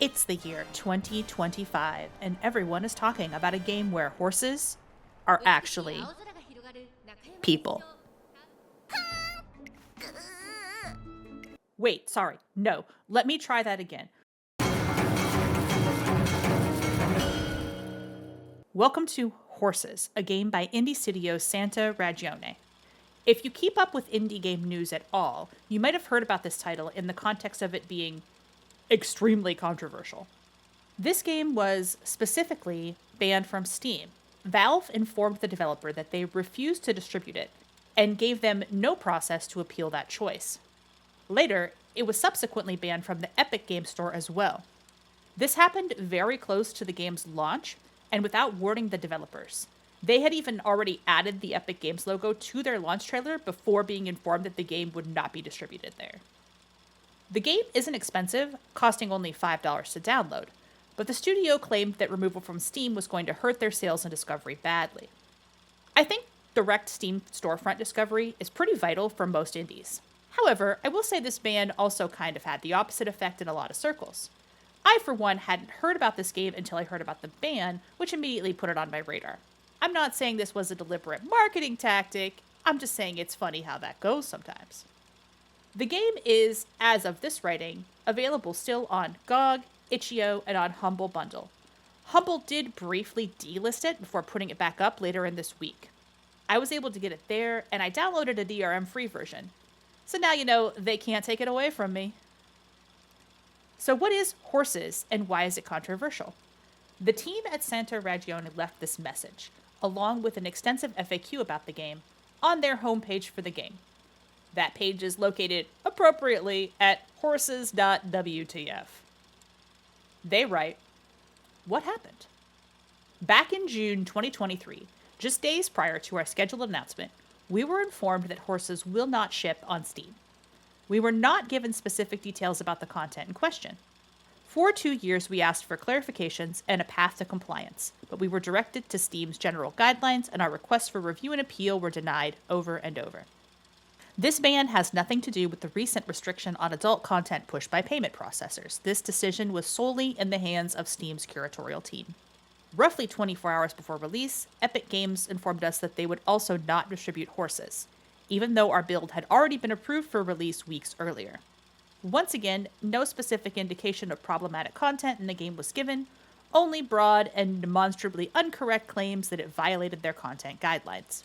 It's the year 2025, and everyone is talking about a game where horses are actually people. Wait, sorry. No, let me try that again. Welcome to Horses, a game by indie studio Santa Ragione. If you keep up with indie game news at all, you might have heard about this title in the context of it being extremely controversial. This game was specifically banned from Steam. Valve informed the developer that they refused to distribute it and gave them no process to appeal that choice. Later, it was subsequently banned from the Epic Game Store as well. This happened very close to the game's launch and without warning the developers. They had even already added the Epic Games logo to their launch trailer before being informed that the game would not be distributed there. The game isn't expensive, costing only $5 to download, but the studio claimed that removal from Steam was going to hurt their sales and discovery badly. I think direct Steam storefront discovery is pretty vital for most indies. However, I will say this ban also kind of had the opposite effect in a lot of circles. I, for one, hadn't heard about this game until I heard about the ban, which immediately put it on my radar. I'm not saying this was a deliberate marketing tactic, I'm just saying it's funny how that goes sometimes. The game is, as of this writing, available still on GOG, itch.io, and on Humble Bundle. Humble did briefly delist it before putting it back up later in this week. I was able to get it there, and I downloaded a DRM-free version. So now you know they can't take it away from me. So what is Horses, and why is it controversial? The team at Santa Ragione left this message, along with an extensive FAQ about the game, on their homepage for the game. That page is located appropriately at horses.wtf. They write, "What happened? Back in June 2023, just days prior to our scheduled announcement, we were informed that Horses will not ship on Steam. We were not given specific details about the content in question. For 2 years, we asked for clarifications and a path to compliance, but we were directed to Steam's general guidelines, and our requests for review and appeal were denied over and over. This ban has nothing to do with the recent restriction on adult content pushed by payment processors. This decision was solely in the hands of Steam's curatorial team." Roughly 24 hours before release, Epic Games informed us that they would also not distribute Horses, even though our build had already been approved for release weeks earlier. Once again, no specific indication of problematic content in the game was given, only broad and demonstrably incorrect claims that it violated their content guidelines.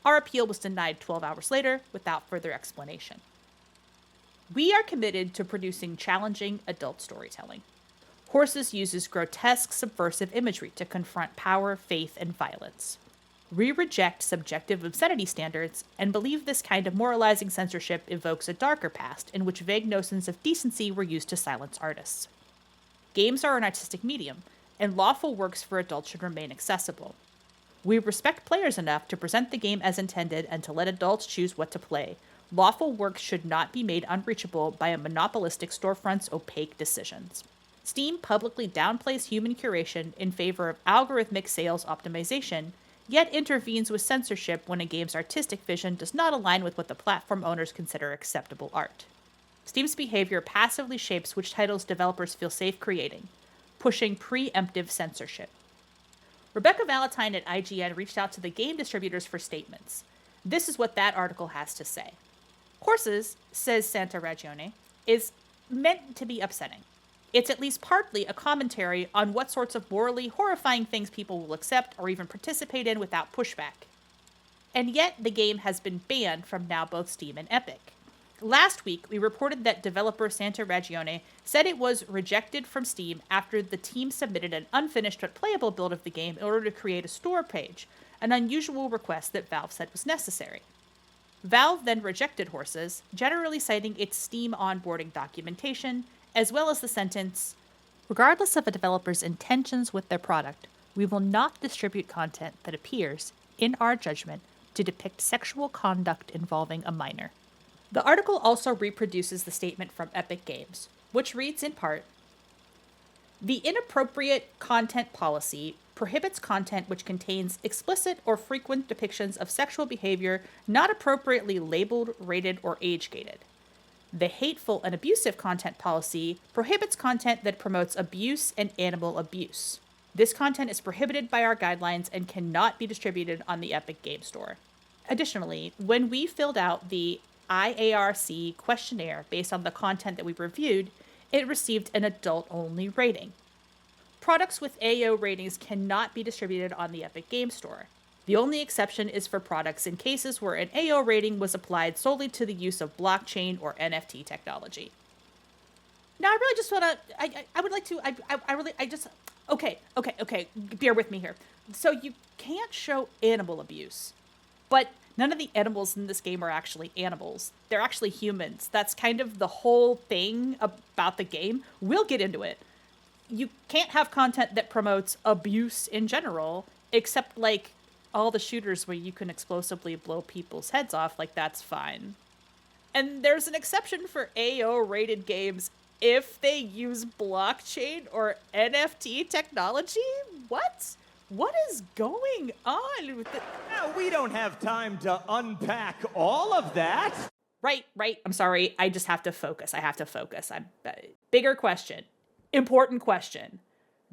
Our appeal was denied 12 hours later without further explanation. We are committed to producing challenging adult storytelling. Horses uses grotesque, subversive imagery to confront power, faith, and violence. We reject subjective obscenity standards and believe this kind of moralizing censorship evokes a darker past in which vague notions of decency were used to silence artists. Games are an artistic medium, and lawful works for adults should remain accessible. We respect players enough to present the game as intended and to let adults choose what to play. Lawful works should not be made unreachable by a monopolistic storefront's opaque decisions. Steam publicly downplays human curation in favor of algorithmic sales optimization, yet intervenes with censorship when a game's artistic vision does not align with what the platform owners consider acceptable art. Steam's behavior passively shapes which titles developers feel safe creating, pushing preemptive censorship. Rebecca Valentine at IGN reached out to the game distributors for statements. This is what that article has to say. Horses, says Santa Ragione, is meant to be upsetting. It's at least partly a commentary on what sorts of morally horrifying things people will accept or even participate in without pushback. And yet, the game has been banned from now both Steam and Epic. Last week, we reported that developer Santa Ragione said it was rejected from Steam after the team submitted an unfinished but playable build of the game in order to create a store page, an unusual request that Valve said was necessary. Valve then rejected Horses, generally citing its Steam onboarding documentation, as well as the sentence, "Regardless of a developer's intentions with their product, we will not distribute content that appears, in our judgment, to depict sexual conduct involving a minor." The article also reproduces the statement from Epic Games, which reads in part, "The inappropriate content policy prohibits content which contains explicit or frequent depictions of sexual behavior not appropriately labeled, rated, or age-gated. The hateful and abusive content policy prohibits content that promotes abuse and animal abuse. This content is prohibited by our guidelines and cannot be distributed on the Epic Game Store. Additionally, when we filled out the IARC questionnaire based on the content that we reviewed, it received an adult-only rating. Products with AO ratings cannot be distributed on the Epic Game Store. The only exception is for products in cases where an AO rating was applied solely to the use of blockchain or NFT technology. Now, I really just want to, I would like to, okay, bear with me here. So you can't show animal abuse, but none of the animals in this game are actually animals. They're actually humans. That's kind of the whole thing about the game. We'll get into it. You can't have content that promotes abuse in general, except like all the shooters where you can explosively blow people's heads off, like that's fine. And there's an exception for AO rated games if they use blockchain or NFT technology? What? What is going on with it? Now, we don't have time to unpack all of that. Right. I'm sorry. I just have to focus. Bigger question. Important question.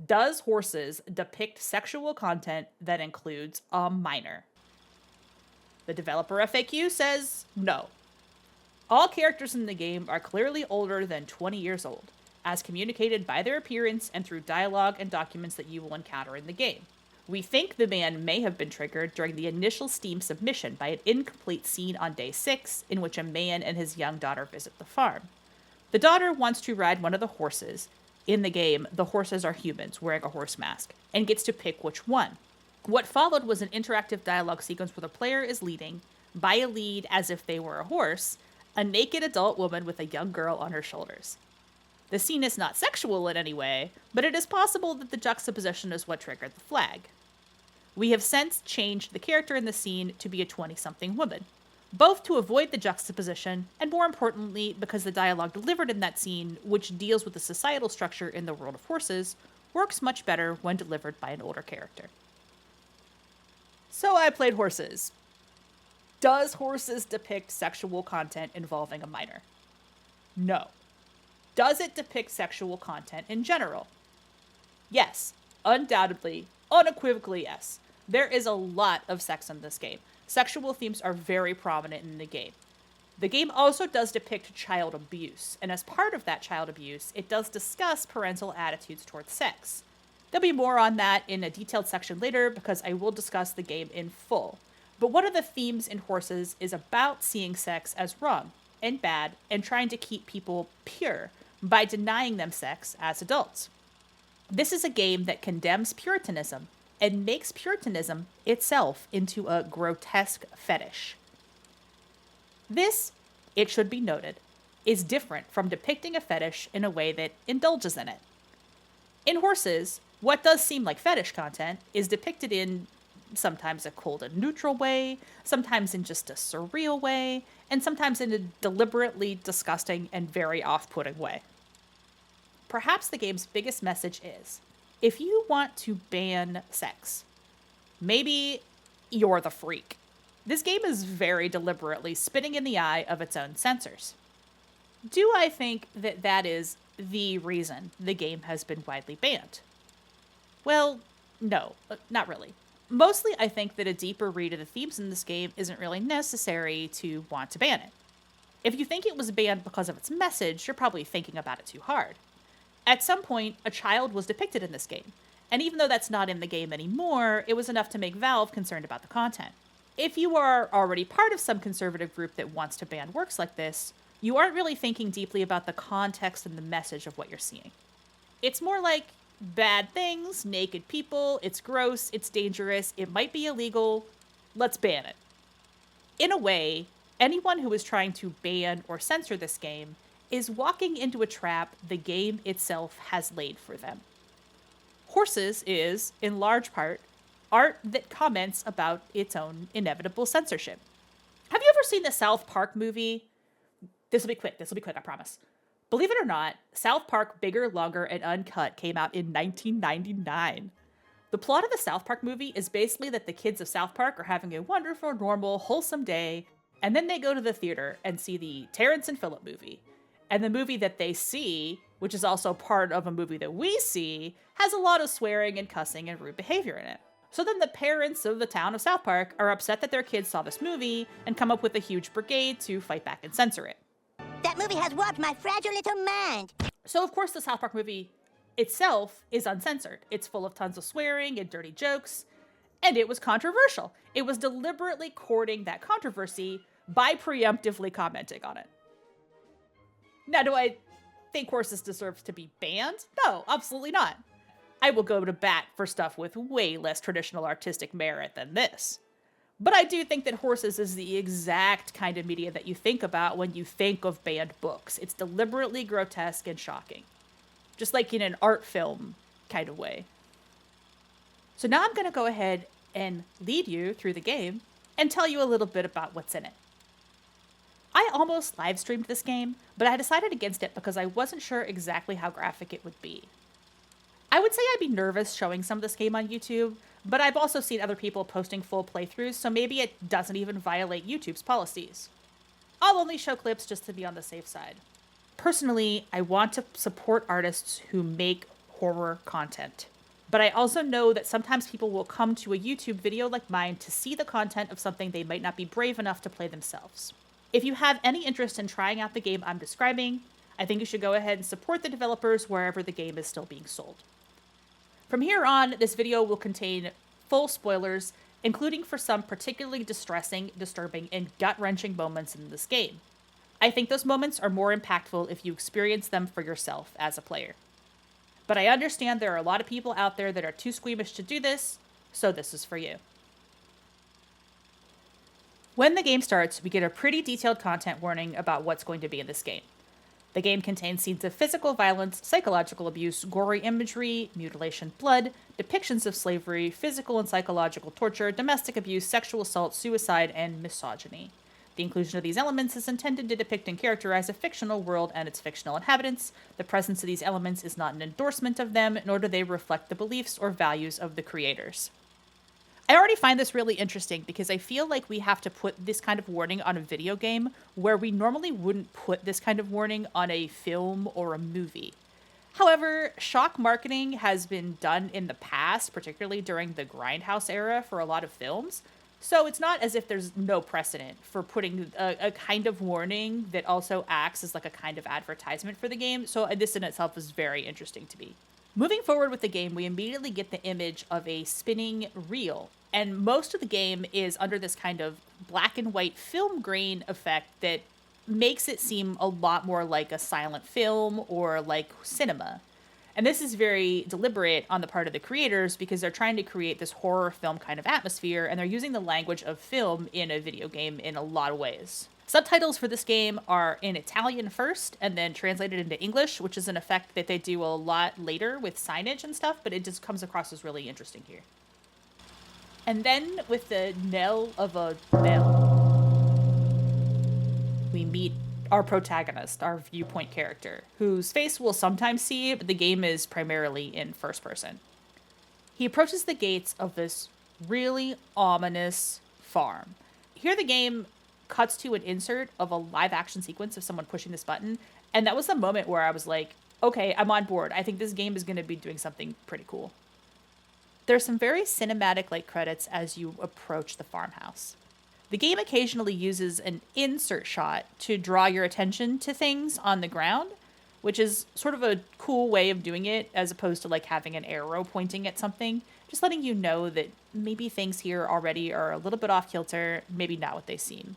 Does Horses depict sexual content that includes a minor? The developer FAQ says no. All characters in the game are clearly older than 20 years old, as communicated by their appearance and through dialogue and documents that you will encounter in the game. We think the ban may have been triggered during the initial Steam submission by an incomplete scene on day 6 in which a man and his young daughter visit the farm. The daughter wants to ride one of the horses. In the game, the horses are humans wearing a horse mask, and gets to pick which one. What followed was an interactive dialogue sequence where the player is leading, by a lead as if they were a horse, a naked adult woman with a young girl on her shoulders. The scene is not sexual in any way, but it is possible that the juxtaposition is what triggered the flag. We have since changed the character in the scene to be a 20-something woman, both to avoid the juxtaposition, and more importantly, because the dialogue delivered in that scene, which deals with the societal structure in the world of horses, works much better when delivered by an older character. So I played Horses. Does Horses depict sexual content involving a minor? No. Does it depict sexual content in general? Yes. Undoubtedly, unequivocally yes. There is a lot of sex in this game. Sexual themes are very prominent in the game. The game also does depict child abuse, and as part of that child abuse, it does discuss parental attitudes towards sex. There'll be more on that in a detailed section later because I will discuss the game in full. But one of the themes in Horses is about seeing sex as wrong and bad and trying to keep people pure by denying them sex as adults. This is a game that condemns Puritanism and makes Puritanism itself into a grotesque fetish. This, it should be noted, is different from depicting a fetish in a way that indulges in it. In Horses, what does seem like fetish content is depicted in sometimes a cold and neutral way, sometimes in just a surreal way, and sometimes in a deliberately disgusting and very off-putting way. Perhaps the game's biggest message is, if you want to ban sex, maybe you're the freak. This game is very deliberately spitting in the eye of its own censors. Do I think that that is the reason the game has been widely banned? Well, no, not really. Mostly I think that a deeper read of the themes in this game isn't really necessary to want to ban it. If you think it was banned because of its message, you're probably thinking about it too hard. At some point, a child was depicted in this game, and even though that's not in the game anymore, it was enough to make Valve concerned about the content. If you are already part of some conservative group that wants to ban works like this, you aren't really thinking deeply about the context and the message of what you're seeing. It's more like bad things, naked people, it's gross, it's dangerous, it might be illegal, let's ban it. In a way, anyone who is trying to ban or censor this game is walking into a trap the game itself has laid for them. Horses is, in large part, art that comments about its own inevitable censorship. Have you ever seen the South Park movie? This will be quick, I promise. Believe it or not, South Park Bigger, Longer, and Uncut came out in 1999. The plot of the South Park movie is basically that the kids of South Park are having a wonderful, normal, wholesome day, and then they go to the theater and see the Terrence and Phillip movie. And the movie that they see, which is also part of a movie that we see, has a lot of swearing and cussing and rude behavior in it. So then the parents of the town of South Park are upset that their kids saw this movie and come up with a huge brigade to fight back and censor it. That movie has warped my fragile little mind. So of course the South Park movie itself is uncensored. It's full of tons of swearing and dirty jokes, and it was controversial. It was deliberately courting that controversy by preemptively commenting on it. Now, do I think horses deserve to be banned? No, absolutely not. I will go to bat for stuff with way less traditional artistic merit than this. But I do think that horses is the exact kind of media that you think about when you think of banned books. It's deliberately grotesque and shocking. Just like in an art film kind of way. So now I'm going to go ahead and lead you through the game and tell you a little bit about what's in it. I almost live streamed this game, but I decided against it because I wasn't sure exactly how graphic it would be. I would say I'd be nervous showing some of this game on YouTube, but I've also seen other people posting full playthroughs, so maybe it doesn't even violate YouTube's policies. I'll only show clips just to be on the safe side. Personally, I want to support artists who make horror content. But I also know that sometimes people will come to a YouTube video like mine to see the content of something they might not be brave enough to play themselves. If you have any interest in trying out the game I'm describing, I think you should go ahead and support the developers wherever the game is still being sold. From here on, this video will contain full spoilers, including for some particularly distressing, disturbing, and gut-wrenching moments in this game. I think those moments are more impactful if you experience them for yourself as a player. But I understand there are a lot of people out there that are too squeamish to do this, so this is for you. When the game starts, we get a pretty detailed content warning about what's going to be in this game. The game contains scenes of physical violence, psychological abuse, gory imagery, mutilation, blood, depictions of slavery, physical and psychological torture, domestic abuse, sexual assault, suicide, and misogyny. The inclusion of these elements is intended to depict and characterize a fictional world and its fictional inhabitants. The presence of these elements is not an endorsement of them, nor do they reflect the beliefs or values of the creators. I already find this really interesting because I feel like we have to put this kind of warning on a video game where we normally wouldn't put this kind of warning on a film or a movie. However, shock marketing has been done in the past, particularly during the Grindhouse era for a lot of films. So it's not as if there's no precedent for putting a kind of warning that also acts as like a kind of advertisement for the game. So this in itself is very interesting to me. Moving forward with the game, we immediately get the image of a spinning reel. And most of the game is under this kind of black and white film grain effect that makes it seem a lot more like a silent film or like cinema. And this is very deliberate on the part of the creators because they're trying to create this horror film kind of atmosphere, and they're using the language of film in a video game in a lot of ways. Subtitles for this game are in Italian first and then translated into English, which is an effect that they do a lot later with signage and stuff, but it just comes across as really interesting here. And then with the knell of a bell, we meet our protagonist, our viewpoint character, whose face we'll sometimes see, but the game is primarily in first person. He approaches the gates of this really ominous farm. Here the game cuts to an insert of a live action sequence of someone pushing this button, and that was the moment where I was like, okay, I'm on board. I think this game is going to be doing something pretty cool. There's some very cinematic-like credits as you approach the farmhouse. The game occasionally uses an insert shot to draw your attention to things on the ground, which is sort of a cool way of doing it as opposed to like having an arrow pointing at something, just letting you know that maybe things here already are a little bit off kilter, maybe not what they seem.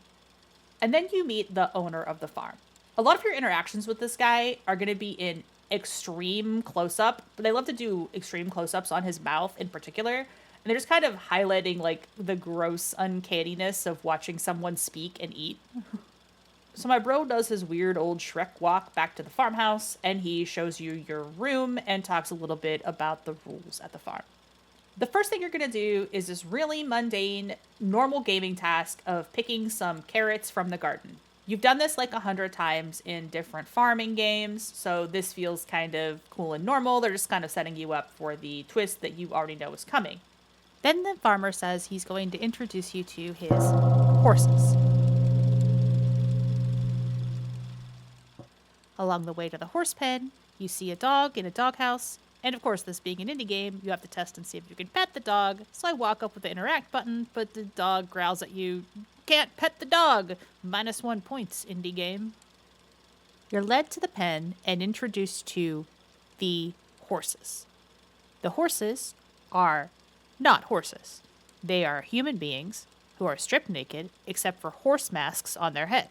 And then you meet the owner of the farm. A lot of your interactions with this guy are going to be in extreme close-up, but they love to do extreme close-ups on his mouth in particular, and they're just kind of highlighting like the gross uncanniness of watching someone speak and eat. So my bro does his weird old Shrek walk back to the farmhouse, and he shows you your room and talks a little bit about the rules at the farm. The first thing you're going to do is this really mundane, normal gaming task of picking some carrots from the garden. You've done this like 100 times in different farming games, so this feels kind of cool and normal. They're just kind of setting you up for the twist that you already know is coming. Then the farmer says he's going to introduce you to his horses. Along the way to the horse pen, you see a dog in a doghouse. And of course, this being an indie game, you have to test and see if you can pet the dog. So I walk up with the interact button, but the dog growls at you. Can't pet the dog! -1 points, indie game. You're led to the pen and introduced to the horses. The horses are not horses. They are human beings who are stripped naked except for horse masks on their head.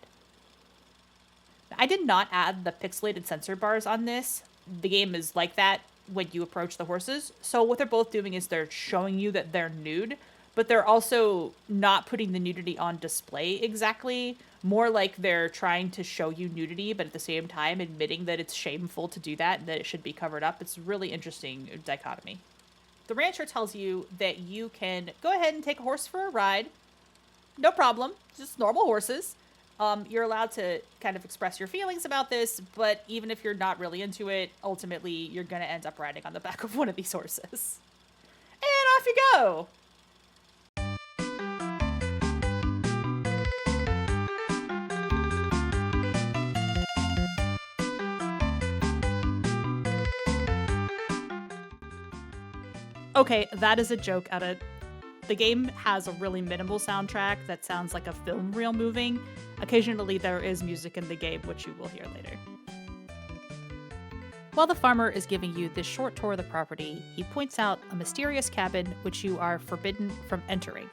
I did not add the pixelated sensor bars on this. The game is like that when you approach the horses. So what they're both doing is they're showing you that they're nude, but they're also not putting the nudity on display exactly. More like they're trying to show you nudity, but at the same time admitting that it's shameful to do that and that it should be covered up. It's a really interesting dichotomy. The rancher tells you that you can go ahead and take a horse for a ride. No problem. Just normal horses. You're allowed to kind of express your feelings about this, but even if you're not really into it, ultimately you're going to end up riding on the back of one of these horses. And off you go! Okay, that is a joke out of... The game has a really minimal soundtrack that sounds like a film reel moving. Occasionally there is music in the game, which you will hear later. While the farmer is giving you this short tour of the property, he points out a mysterious cabin which you are forbidden from entering.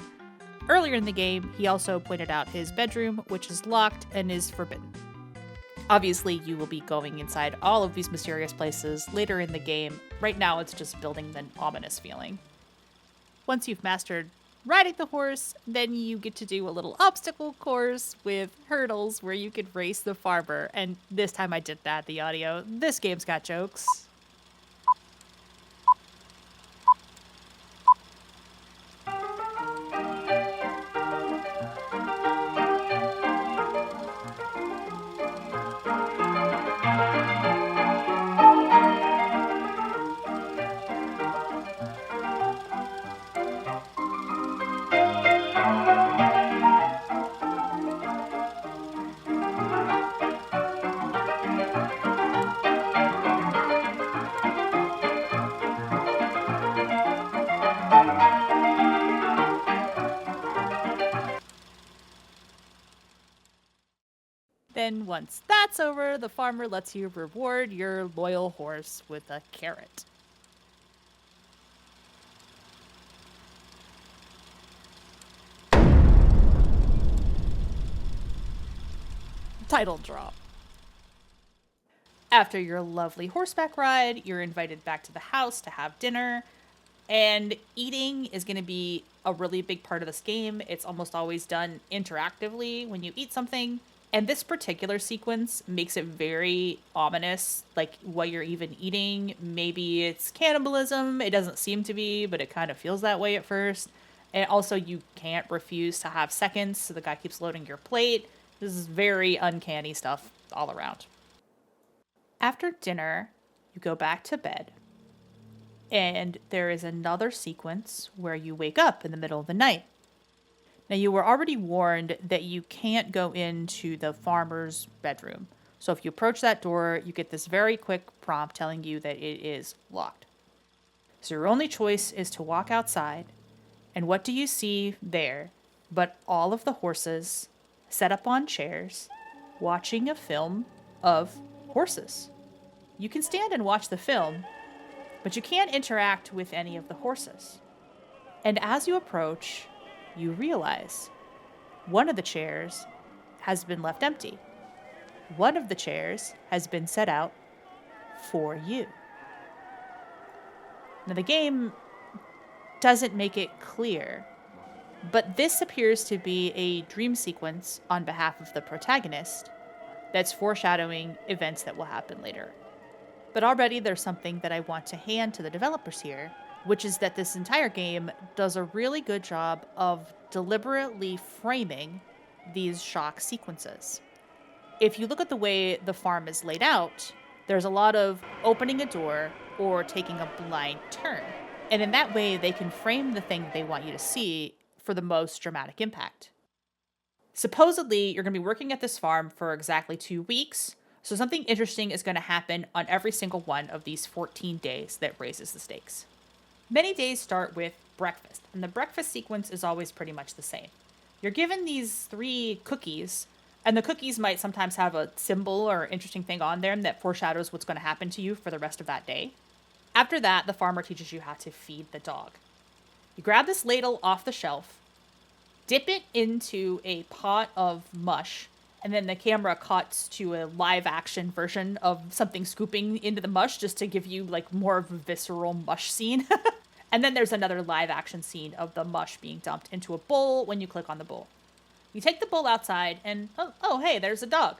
Earlier in the game, he also pointed out his bedroom, which is locked and is forbidden. Obviously, you will be going inside all of these mysterious places later in the game. Right now, it's just building the ominous feeling. Once you've mastered riding the horse, then you get to do a little obstacle course with hurdles where you could race the farmer. And this time I did that, the audio. This game's got jokes. Then once that's over, the farmer lets you reward your loyal horse with a carrot. Title drop. After your lovely horseback ride, you're invited back to the house to have dinner. And eating is going to be a really big part of this game. It's almost always done interactively when you eat something. And this particular sequence makes it very ominous, like what you're even eating. Maybe it's cannibalism. It doesn't seem to be, but it kind of feels that way at first. And also you can't refuse to have seconds, so the guy keeps loading your plate. This is very uncanny stuff all around. After dinner, you go back to bed. And there is another sequence where you wake up in the middle of the night. Now, you were already warned that you can't go into the farmer's bedroom. So if you approach that door, you get this very quick prompt telling you that it is locked. So your only choice is to walk outside. And what do you see there but all of the horses set up on chairs, watching a film of horses? You can stand and watch the film, but you can't interact with any of the horses. And as you approach, you realize one of the chairs has been left empty. One of the chairs has been set out for you. Now, the game doesn't make it clear, but this appears to be a dream sequence on behalf of the protagonist that's foreshadowing events that will happen later. But already there's something that I want to hand to the developers here, which is that this entire game does a really good job of deliberately framing these shock sequences. If you look at the way the farm is laid out, there's a lot of opening a door or taking a blind turn. And in that way, they can frame the thing they want you to see for the most dramatic impact. Supposedly, you're going to be working at this farm for exactly 2 weeks, So something interesting is going to happen on every single one of these 14 days that raises the stakes. Many days start with breakfast, and the breakfast sequence is always pretty much the same. You're given these 3 cookies, and the cookies might sometimes have a symbol or interesting thing on them that foreshadows what's going to happen to you for the rest of that day. After that, the farmer teaches you how to feed the dog. You grab this ladle off the shelf, dip it into a pot of mush, and then the camera cuts to a live action version of something scooping into the mush just to give you like more of a visceral mush scene. And then there's another live action scene of the mush being dumped into a bowl when you click on the bowl. You take the bowl outside and, oh, hey, there's a dog.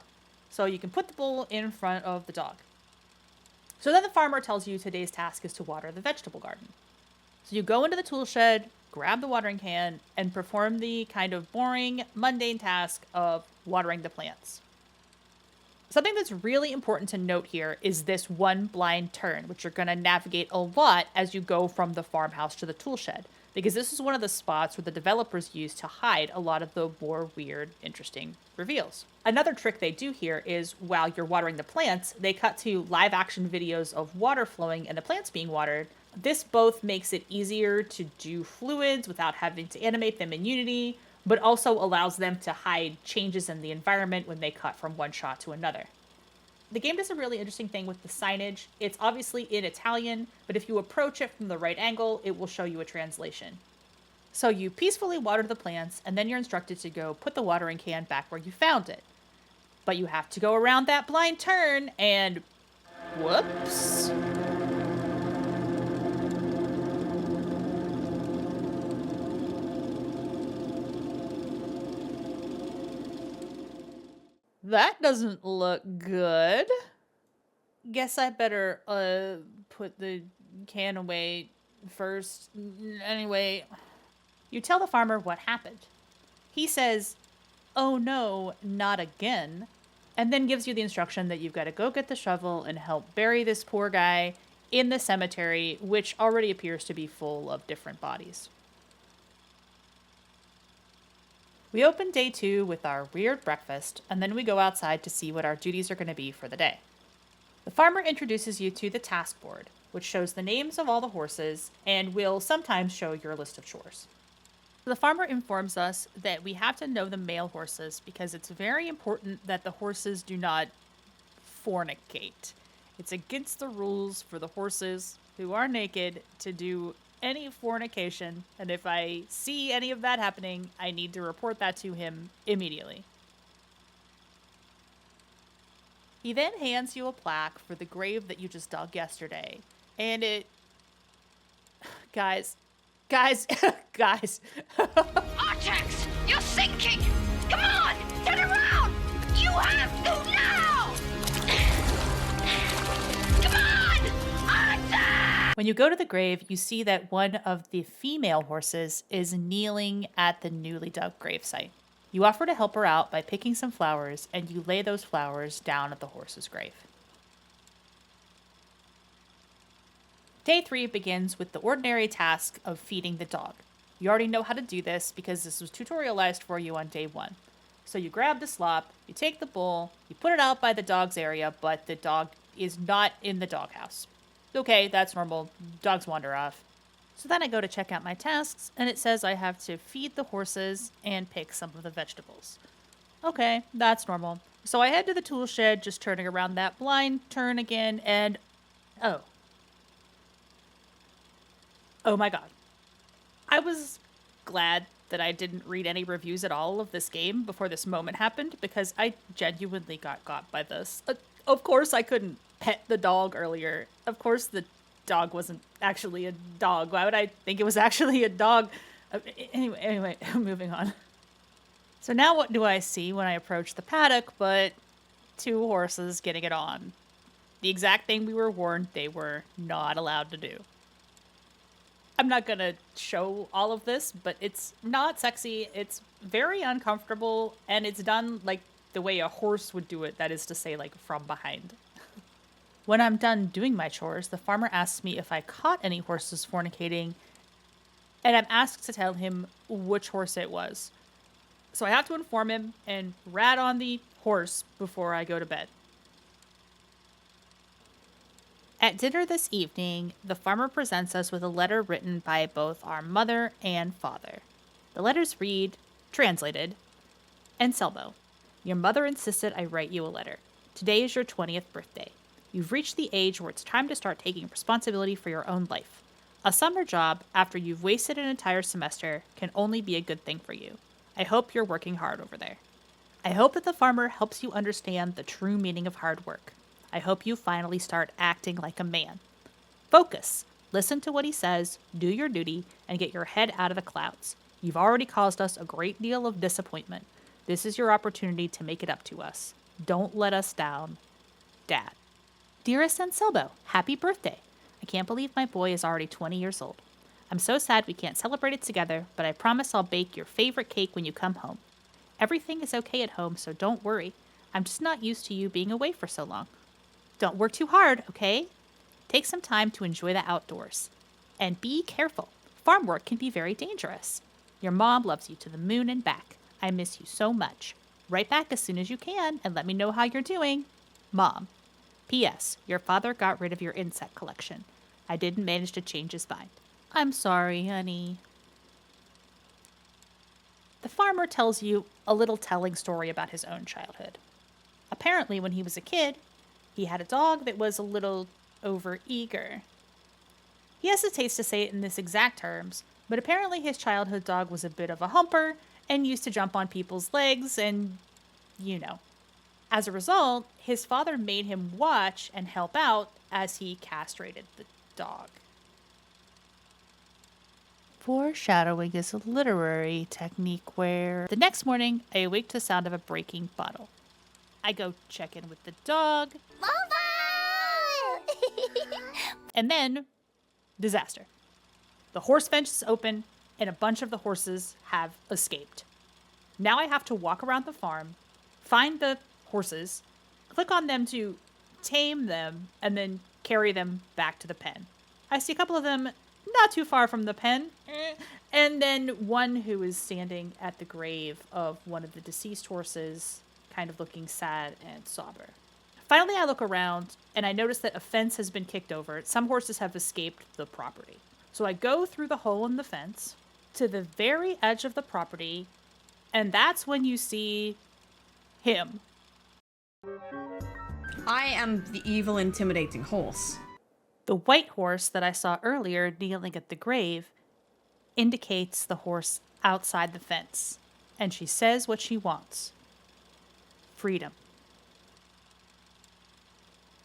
So you can put the bowl in front of the dog. So then the farmer tells you today's task is to water the vegetable garden. So you go into the tool shed, grab the watering can, and perform the kind of boring, mundane task of watering the plants. Something that's really important to note here is this one blind turn, which you're going to navigate a lot as you go from the farmhouse to the tool shed, because this is one of the spots where the developers use to hide a lot of the more weird, interesting reveals. Another trick they do here is while you're watering the plants, they cut to live action videos of water flowing and the plants being watered. This both makes it easier to do fluids without having to animate them in Unity, but also allows them to hide changes in the environment when they cut from one shot to another. The game does a really interesting thing with the signage. It's obviously in Italian, but if you approach it from the right angle, it will show you a translation. So you peacefully water the plants, and then you're instructed to go put the watering can back where you found it. But you have to go around that blind turn, and whoops. That doesn't look good. Guess I better put the can away first. Anyway, you tell the farmer what happened. He says, "Oh no, not again," and then gives you the instruction that you've got to go get the shovel and help bury this poor guy in the cemetery, which already appears to be full of different bodies. We open day 2 with our weird breakfast, and then we go outside to see what our duties are going to be for the day. The farmer introduces you to the task board, which shows the names of all the horses and will sometimes show your list of chores. The farmer informs us that we have to know the male horses because it's very important that the horses do not fornicate. It's against the rules for the horses who are naked to do any fornication, and if I see any of that happening, I need to report that to him immediately. He then hands you a plaque for the grave that you just dug yesterday, and it... Guys. Artex! You're sinking! Come on! Turn around! You have to now! Come on! Artex! When you go to the grave, you see that one of the female horses is kneeling at the newly dug gravesite. You offer to help her out by picking some flowers, and you lay those flowers down at the horse's grave. Day 3 begins with the ordinary task of feeding the dog. You already know how to do this because this was tutorialized for you on day 1. So you grab the slop, you take the bowl, you put it out by the dog's area, but the dog is not in the doghouse. Okay, that's normal. Dogs wander off. So then I go to check out my tasks, and it says I have to feed the horses and pick some of the vegetables. Okay, that's normal. So I head to the tool shed, just turning around that blind turn again, and... Oh my god. I was glad that I didn't read any reviews at all of this game before this moment happened, because I genuinely got by this. Of course I couldn't pet the dog earlier. Of course the dog wasn't actually a dog. Why would I think it was actually a dog? Anyway, moving on. So now what do I see when I approach the paddock but 2 horses getting it on? The exact thing we were warned they were not allowed to do. I'm not going to show all of this, but it's not sexy. It's very uncomfortable, and it's done like the way a horse would do it, that is to say, like from behind. When I'm done doing my chores, the farmer asks me if I caught any horses fornicating, and I'm asked to tell him which horse it was. So I have to inform him and rat on the horse before I go to bed. At dinner this evening, the farmer presents us with a letter written by both our mother and father. The letters read, translated, Anselmo, your mother insisted I write you a letter. Today is your 20th birthday. You've reached the age where it's time to start taking responsibility for your own life. A summer job, after you've wasted an entire semester, can only be a good thing for you. I hope you're working hard over there. I hope that the farmer helps you understand the true meaning of hard work. I hope you finally start acting like a man. Focus. Listen to what he says, do your duty, and get your head out of the clouds. You've already caused us a great deal of disappointment. This is your opportunity to make it up to us. Don't let us down. Dad. Dearest Anselmo, happy birthday. I can't believe my boy is already 20 years old. I'm so sad we can't celebrate it together, but I promise I'll bake your favorite cake when you come home. Everything is okay at home, so don't worry. I'm just not used to you being away for so long. Don't work too hard, okay? Take some time to enjoy the outdoors. And be careful. Farm work can be very dangerous. Your mom loves you to the moon and back. I miss you so much. Write back as soon as you can and let me know how you're doing. Mom. P.S. Your father got rid of your insect collection. I didn't manage to change his mind. I'm sorry, honey. The farmer tells you a little telling story about his own childhood. Apparently, when he was a kid, he had a dog that was a little overeager. He hesitates to say it in this exact terms, but apparently his childhood dog was a bit of a humper and used to jump on people's legs and, you know. As a result, his father made him watch and help out as he castrated the dog. Foreshadowing is a literary technique where the next morning I awake to the sound of a breaking bottle. I go check in with the dog. And then, disaster. The horse fence is open and a bunch of the horses have escaped. Now I have to walk around the farm, find the horses, click on them to tame them, and then carry them back to the pen. I see a couple of them not too far from the pen, and then one who is standing at the grave of one of the deceased horses, kind of looking sad and somber. Finally, I look around, and I notice that a fence has been kicked over. Some horses have escaped the property. So I go through the hole in the fence to the very edge of the property, and that's when you see him. I am the evil, intimidating horse. The white horse that I saw earlier kneeling at the grave indicates the horse outside the fence, and she says what she wants. Freedom.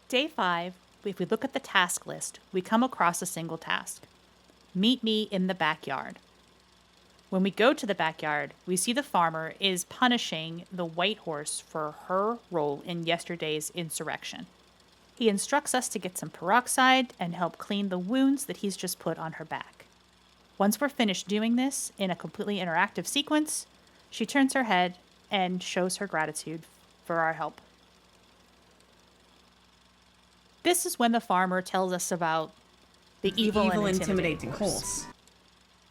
Day 5, if we look at the task list, we come across a single task. Meet me in the backyard. When we go to the backyard, we see the farmer is punishing the white horse for her role in yesterday's insurrection. He instructs us to get some peroxide and help clean the wounds that he's just put on her back. Once we're finished doing this in a completely interactive sequence, she turns her head and shows her gratitude for our help. This is when the farmer tells us about the evil and intimidating horse.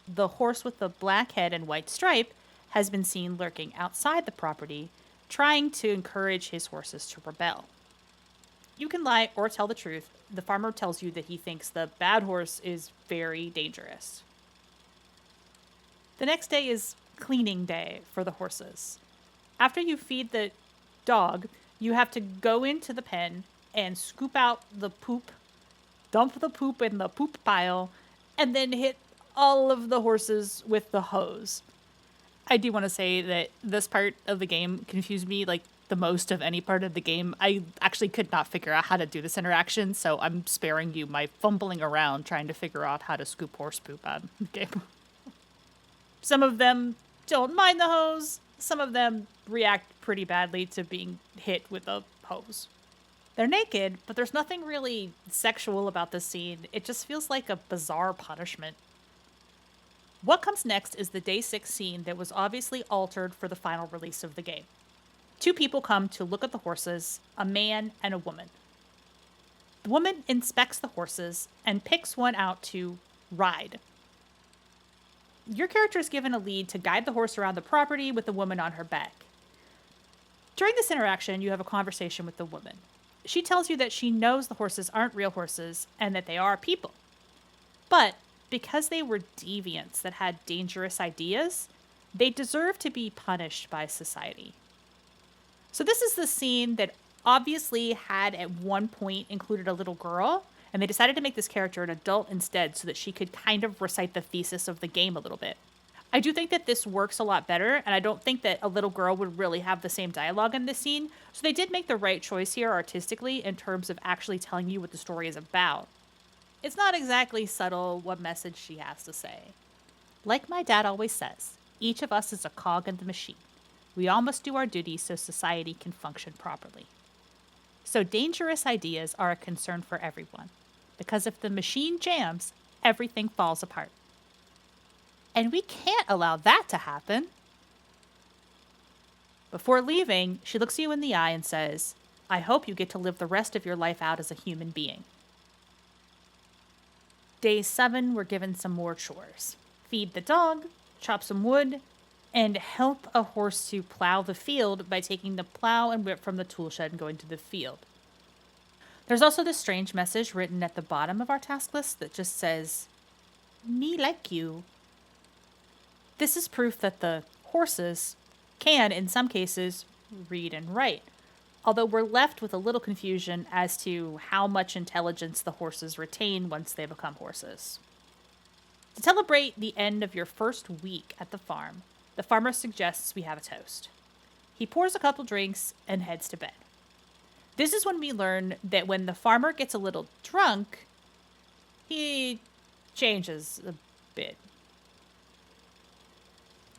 The horse with the black head and white stripe has been seen lurking outside the property, trying to encourage his horses to rebel. You can lie or tell the truth. The farmer tells you that he thinks the bad horse is very dangerous. The next day is cleaning day for the horses. After you feed the dog, you have to go into the pen and scoop out the poop, dump the poop in the poop pile, and then hit all of the horses with the hose. I do want to say that this part of the game confused me like the most of any part of the game. I actually could not figure out how to do this interaction, so I'm sparing you my fumbling around trying to figure out how to scoop horse poop out of the game. Some of them don't mind the hose. Some of them react pretty badly to being hit with a hose. They're naked, but there's nothing really sexual about this scene. It just feels like a bizarre punishment. What comes next is the Day 6 scene that was obviously altered for the final release of the game. 2 people come to look at the horses, a man and a woman. The woman inspects the horses and picks one out to ride. Your character is given a lead to guide the horse around the property with the woman on her back. During this interaction, you have a conversation with the woman. She tells you that she knows the horses aren't real horses and that they are people. But because they were deviants that had dangerous ideas, they deserve to be punished by society. So this is the scene that obviously had at one point included a little girl, and they decided to make this character an adult instead so that she could kind of recite the thesis of the game a little bit. I do think that this works a lot better, and I don't think that a little girl would really have the same dialogue in this scene, so they did make the right choice here artistically in terms of actually telling you what the story is about. It's not exactly subtle what message she has to say. Like my dad always says, each of us is a cog in the machine. We all must do our duty so society can function properly. So dangerous ideas are a concern for everyone, because if the machine jams, everything falls apart. And we can't allow that to happen. Before leaving, she looks you in the eye and says, I hope you get to live the rest of your life out as a human being. Day 7, we're given some more chores. Feed the dog, chop some wood, and help a horse to plow the field by taking the plow and whip from the tool shed and going to the field. There's also this strange message written at the bottom of our task list that just says, me like you. This is proof that the horses can, in some cases, read and write, although we're left with a little confusion as to how much intelligence the horses retain once they become horses. To celebrate the end of your first week at the farm, the farmer suggests we have a toast. He pours a couple drinks and heads to bed. This is when we learn that when the farmer gets a little drunk, he changes a bit.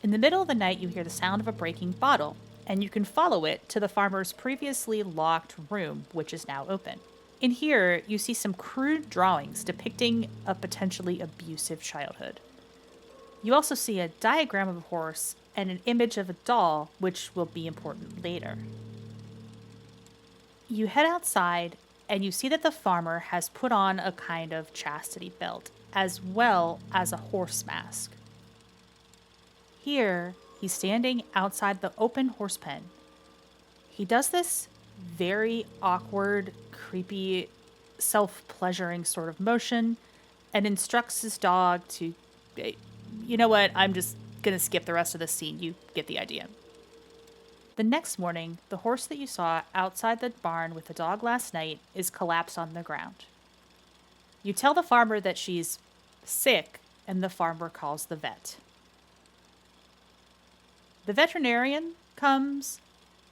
In the middle of the night, you hear the sound of a breaking bottle, and you can follow it to the farmer's previously locked room, which is now open. In here, you see some crude drawings depicting a potentially abusive childhood. You also see a diagram of a horse and an image of a doll, which will be important later. You head outside, and you see that the farmer has put on a kind of chastity belt, as well as a horse mask. Here, he's standing outside the open horse pen. He does this very awkward, creepy, self-pleasuring sort of motion and instructs his dog to, you know what, I'm just going to skip the rest of the scene. You get the idea. The next morning, the horse that you saw outside the barn with the dog last night is collapsed on the ground. You tell the farmer that she's sick, and the farmer calls the vet. The veterinarian comes,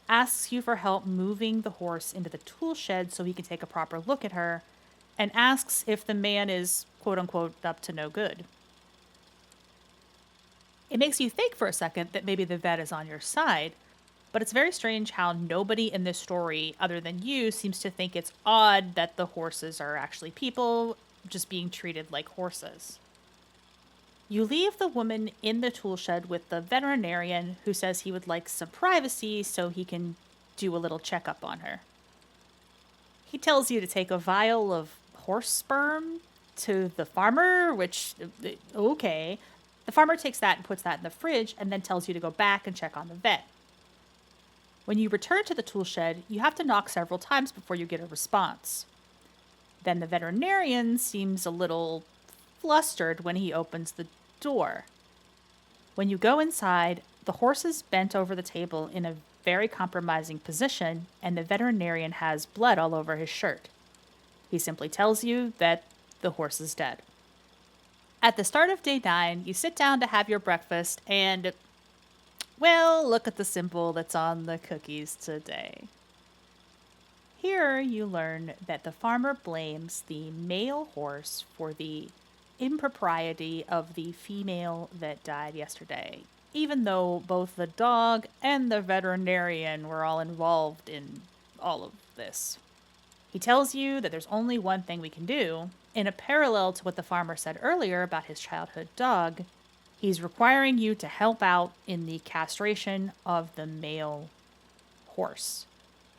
asks you for help moving the horse into the tool shed so he can take a proper look at her, and asks if the man is, quote-unquote, up to no good. It makes you think for a second that maybe the vet is on your side, but it's very strange how nobody in this story, other than you, seems to think it's odd that the horses are actually people, just being treated like horses. You leave the woman in the tool shed with the veterinarian who says he would like some privacy so he can do a little checkup on her. He tells you to take a vial of horse sperm to the farmer, which, okay. The farmer takes that and puts that in the fridge and then tells you to go back and check on the vet. When you return to the tool shed, you have to knock several times before you get a response. Then the veterinarian seems a little flustered when he opens the door. When you go inside, the horse is bent over the table in a very compromising position, and the veterinarian has blood all over his shirt. He simply tells you that the horse is dead. At the start of day 9, you sit down to have your breakfast and, well, look at the symbol that's on the cookies today. Here you learn that the farmer blames the male horse for the impropriety of the female that died yesterday, even though both the dog and the veterinarian were all involved in all of this. He tells you that there's only one thing we can do. In a parallel to what the farmer said earlier about his childhood dog, he's requiring you to help out in the castration of the male horse,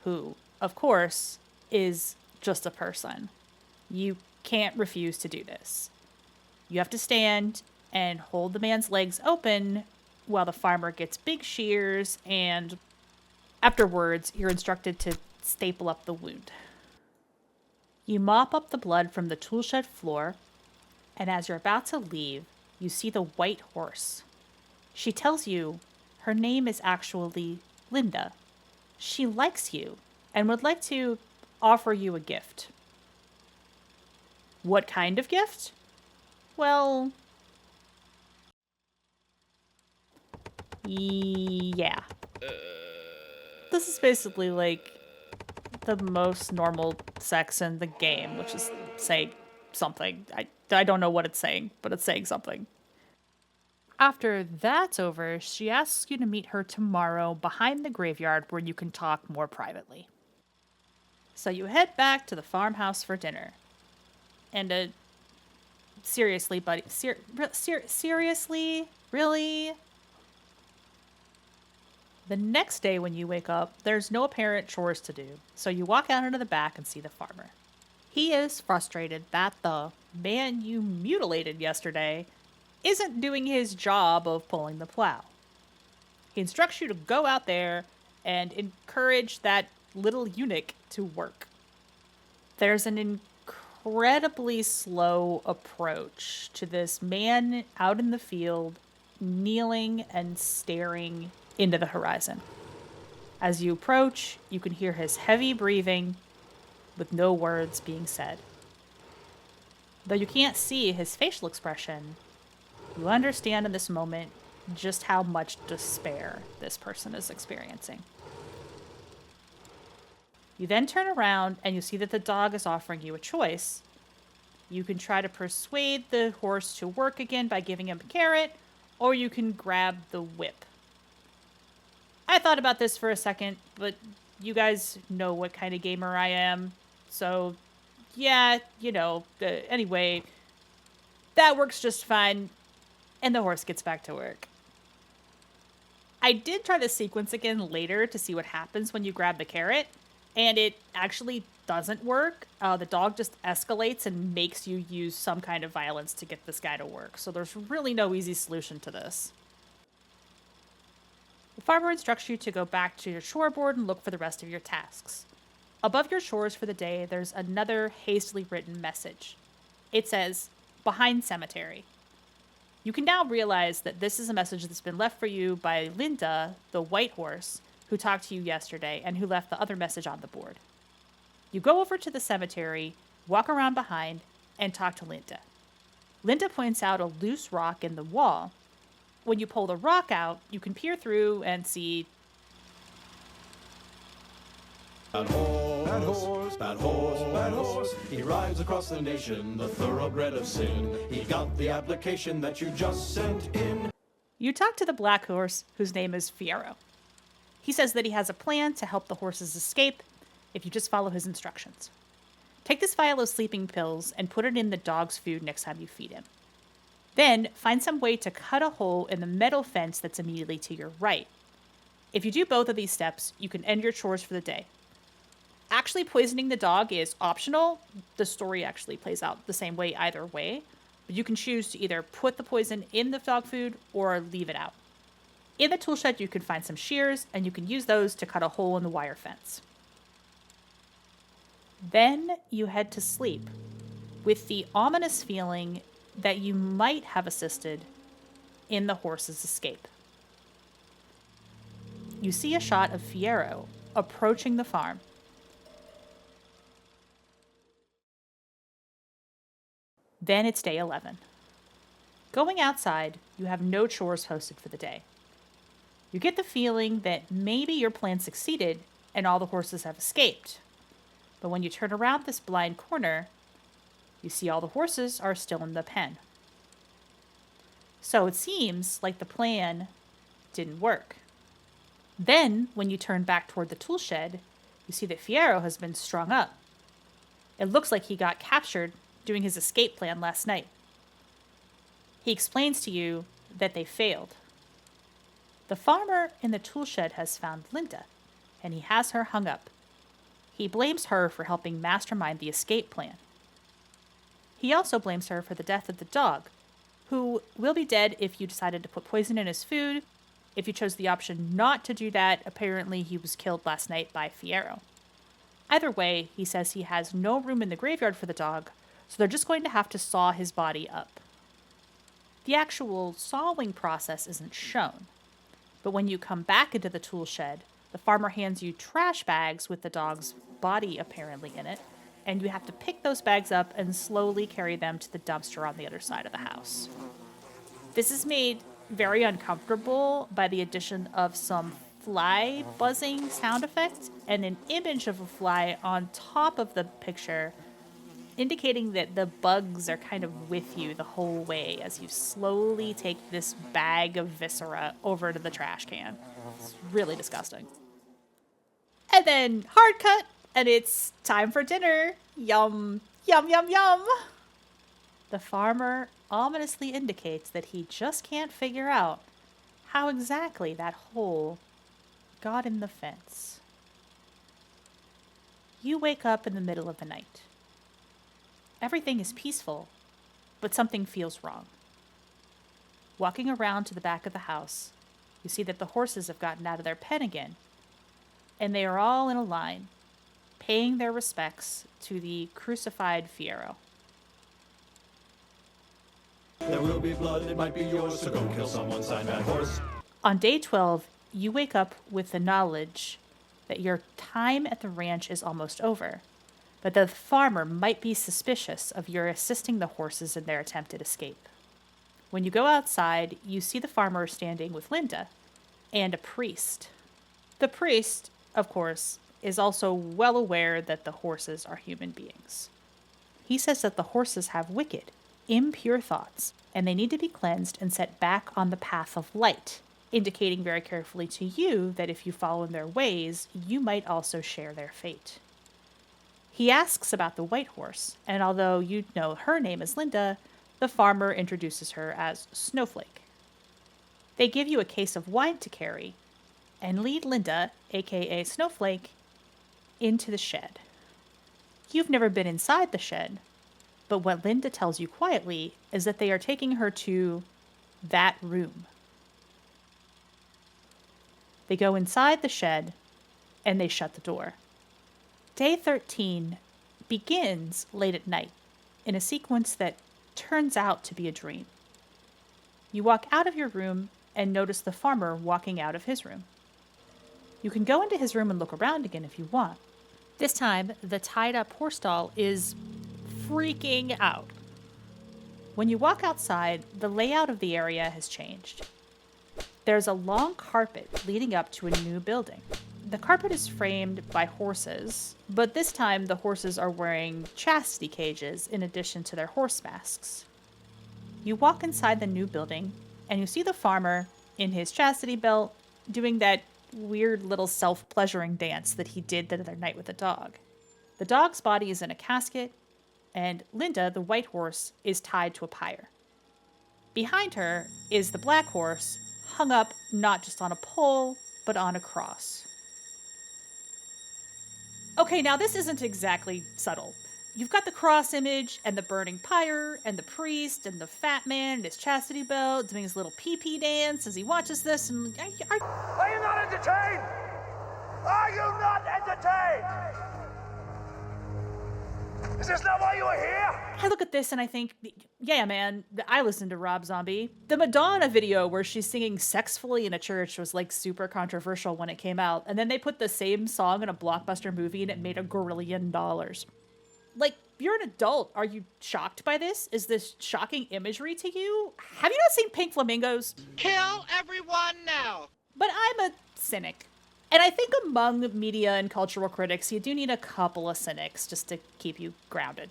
who, of course, is just a person. You can't refuse to do this. You have to stand and hold the man's legs open while the farmer gets big shears, and afterwards, you're instructed to staple up the wound. You mop up the blood from the toolshed floor, and as you're about to leave, you see the white horse. She tells you her name is actually Linda. She likes you and would like to offer you a gift. What kind of gift? Well, yeah. This is basically like the most normal sex in the game, which is saying something. I don't know what it's saying, but it's saying something. After that's over, she asks you to meet her tomorrow behind the graveyard where you can talk more privately. So you head back to the farmhouse for dinner. And seriously, buddy, seriously? Really? The next day when you wake up, there's no apparent chores to do, so you walk out into the back and see the farmer. He is frustrated that the man you mutilated yesterday isn't doing his job of pulling the plow. He instructs you to go out there and encourage that little eunuch to work. There's an incredibly slow approach to this man out in the field, kneeling and staring into the horizon. As you approach, you can hear his heavy breathing with no words being said. Though you can't see his facial expression, you understand in this moment just how much despair this person is experiencing. You then turn around and you see that the dog is offering you a choice. You can try to persuade the horse to work again by giving him a carrot, or you can grab the whip. I thought about this for a second, but you guys know what kind of gamer I am. So, yeah, anyway, that works just fine, and the horse gets back to work. I did try the sequence again later to see what happens when you grab the carrot, and it actually doesn't work. The dog just escalates and makes you use some kind of violence to get this guy to work, so there's really no easy solution to this. The farmer instructs you to go back to your chore board and look for the rest of your tasks. Above your chores for the day, there's another hastily written message. It says, "Behind cemetery." You can now realize that this is a message that's been left for you by Linda, the white horse, who talked to you yesterday and who left the other message on the board. You go over to the cemetery, walk around behind, and talk to Linda. Linda points out a loose rock in the wall. When you pull the rock out, you can peer through and see Bad horse, bad horse, bad horse. He rides across the nation, the thoroughbred of sin. He got the application that you just sent in. You talk to the black horse, whose name is Fierro. He says that he has a plan to help the horses escape if you just follow his instructions. Take this vial of sleeping pills and put it in the dog's food next time you feed him. Then find some way to cut a hole in the metal fence that's immediately to your right. If you do both of these steps, you can end your chores for the day. Actually poisoning the dog is optional. The story actually plays out the same way either way, but you can choose to either put the poison in the dog food or leave it out. In the tool shed, you can find some shears, and you can use those to cut a hole in the wire fence. Then you head to sleep with the ominous feeling that you might have assisted in the horse's escape. You see a shot of Fierro approaching the farm. Then it's day 11. Going outside, you have no chores posted for the day. You get the feeling that maybe your plan succeeded and all the horses have escaped. But when you turn around this blind corner, you see all the horses are still in the pen. So it seems like the plan didn't work. Then, when you turn back toward the tool shed, you see that Fierro has been strung up. It looks like he got captured doing his escape plan last night. He explains to you that they failed. The farmer in the tool shed has found Linda, and he has her hung up. He blames her for helping mastermind the escape plan. He also blames her for the death of the dog, who will be dead if you decided to put poison in his food. If you chose the option not to do that, apparently he was killed last night by Fierro. Either way, he says he has no room in the graveyard for the dog, so they're just going to have to saw his body up. The actual sawing process isn't shown, but when you come back into the tool shed, the farmer hands you trash bags with the dog's body apparently in it, and you have to pick those bags up and slowly carry them to the dumpster on the other side of the house. This is made very uncomfortable by the addition of some fly buzzing sound effect and an image of a fly on top of the picture, indicating that the bugs are kind of with you the whole way as you slowly take this bag of viscera over to the trash can. It's really disgusting. And then hard cut, and it's time for dinner. Yum, yum, yum, yum. The farmer ominously indicates that he just can't figure out how exactly that hole got in the fence. You wake up in the middle of the night. Everything is peaceful, but something feels wrong. Walking around to the back of the house, you see that the horses have gotten out of their pen again, and they are all in a line, paying their respects to the crucified Fiero. There will be blood, it might be yours, so go kill someone, sign that horse. On day 12, you wake up with the knowledge that your time at the ranch is almost over, but the farmer might be suspicious of your assisting the horses in their attempted escape. When you go outside, you see the farmer standing with Linda and a priest. The priest, of course, is also well aware that the horses are human beings. He says that the horses have wicked, impure thoughts, and they need to be cleansed and set back on the path of light, indicating very carefully to you that if you follow in their ways, you might also share their fate. He asks about the white horse, and although you know her name is Linda, the farmer introduces her as Snowflake. They give you a case of wine to carry, and lead Linda, aka Snowflake, into the shed. You've never been inside the shed, but what Linda tells you quietly is that they are taking her to that room. They go inside the shed, and they shut the door. Day 13 begins late at night in a sequence that turns out to be a dream. You walk out of your room and notice the farmer walking out of his room. You can go into his room and look around again if you want. This time, the tied-up horse stall is freaking out. When you walk outside, the layout of the area has changed. There's a long carpet leading up to a new building. The carpet is framed by horses, but this time the horses are wearing chastity cages in addition to their horse masks. You walk inside the new building, and you see the farmer, in his chastity belt, doing that weird little self-pleasuring dance that he did the other night with the dog. The dog's body is in a casket, and Linda, the white horse, is tied to a pyre. Behind her is the black horse, hung up not just on a pole, but on a cross. Okay, now this isn't exactly subtle. You've got the cross image, and the burning pyre, and the priest, and the fat man in his chastity belt doing his little pee-pee dance as he watches this, and... Are you not entertained? Are you not entertained? Is this not why you are here? I look at this and I think, yeah, man, I listen to Rob Zombie. The Madonna video where she's singing sexfully in a church was like super controversial when it came out. And then they put the same song in a blockbuster movie and it made $1 grillion. Like, you're an adult. Are you shocked by this? Is this shocking imagery to you? Have you not seen Pink Flamingos? Kill everyone now! But I'm a cynic. And I think among media and cultural critics, you do need a couple of cynics just to keep you grounded.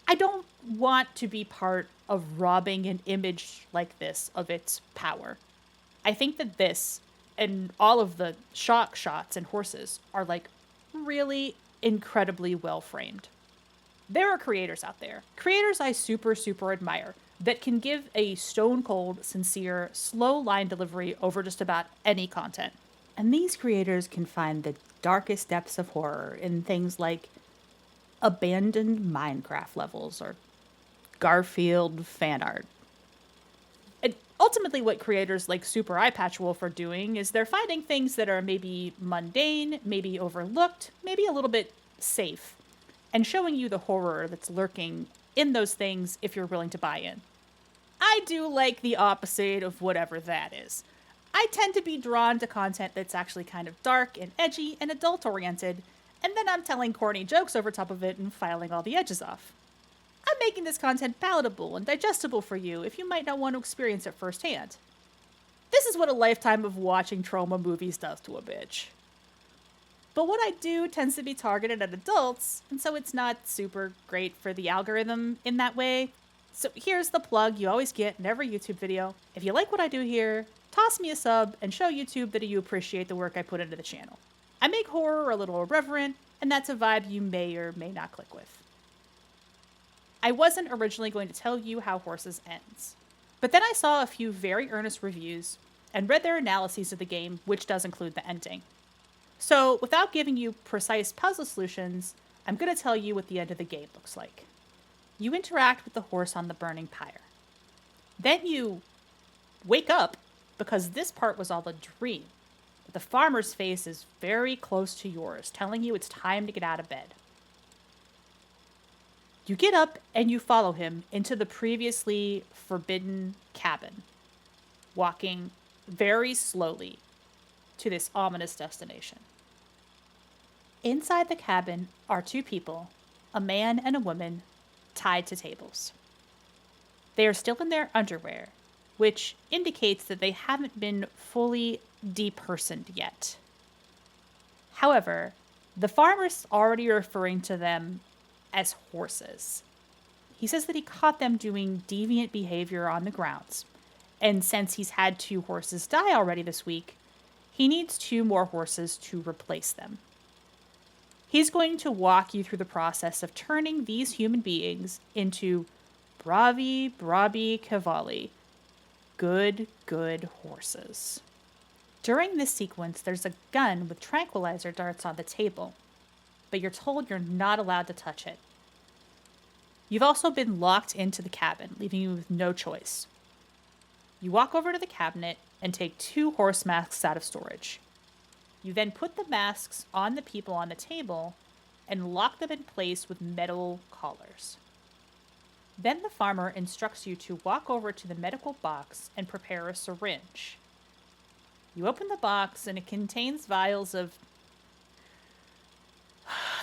I don't want to be part of robbing an image like this of its power. I think that this and all of the shock shots and horses are like really incredibly well framed. There are creators out there, creators I super admire, that can give a stone cold, sincere, slow line delivery over just about any content. And these creators can find the darkest depths of horror in things like abandoned Minecraft levels or Garfield fan art. And ultimately what creators like Super Eye Patch Wolf are doing is they're finding things that are maybe mundane, maybe overlooked, maybe a little bit safe, and showing you the horror that's lurking in those things if you're willing to buy in. I do like the opposite of whatever that is. I tend to be drawn to content that's actually kind of dark and edgy and adult-oriented, and then I'm telling corny jokes over top of it and filing all the edges off. I'm making this content palatable and digestible for you if you might not want to experience it firsthand. This is what a lifetime of watching trauma movies does to a bitch. But what I do tends to be targeted at adults, and so it's not super great for the algorithm in that way. So here's the plug you always get in every YouTube video. If you like what I do here, toss me a sub and show YouTube that you appreciate the work I put into the channel. I make horror a little irreverent, and that's a vibe you may or may not click with. I wasn't originally going to tell you how Horses ends, but then I saw a few very earnest reviews and read their analyses of the game, which does include the ending. So without giving you precise puzzle solutions, I'm going to tell you what the end of the game looks like. You interact with the horse on the burning pyre. Then you wake up because this part was all a dream. The farmer's face is very close to yours, telling you it's time to get out of bed. You get up and you follow him into the previously forbidden cabin, walking very slowly to this ominous destination. Inside the cabin are two people, a man and a woman, tied to tables. They are still in their underwear, which indicates that they haven't been fully depersoned yet. However, the farmer's already referring to them as horses. He says that he caught them doing deviant behavior on the grounds, and since he's had 2 horses die already this week, he needs 2 more horses to replace them. He's going to walk you through the process of turning these human beings into bravi cavalli, good horses. During this sequence, there's a gun with tranquilizer darts on the table, but you're told you're not allowed to touch it. You've also been locked into the cabin, leaving you with no choice. You walk over to the cabinet and take 2 horse masks out of storage. You then put the masks on the people on the table and lock them in place with metal collars. Then the farmer instructs you to walk over to the medical box and prepare a syringe. You open the box and it contains vials of...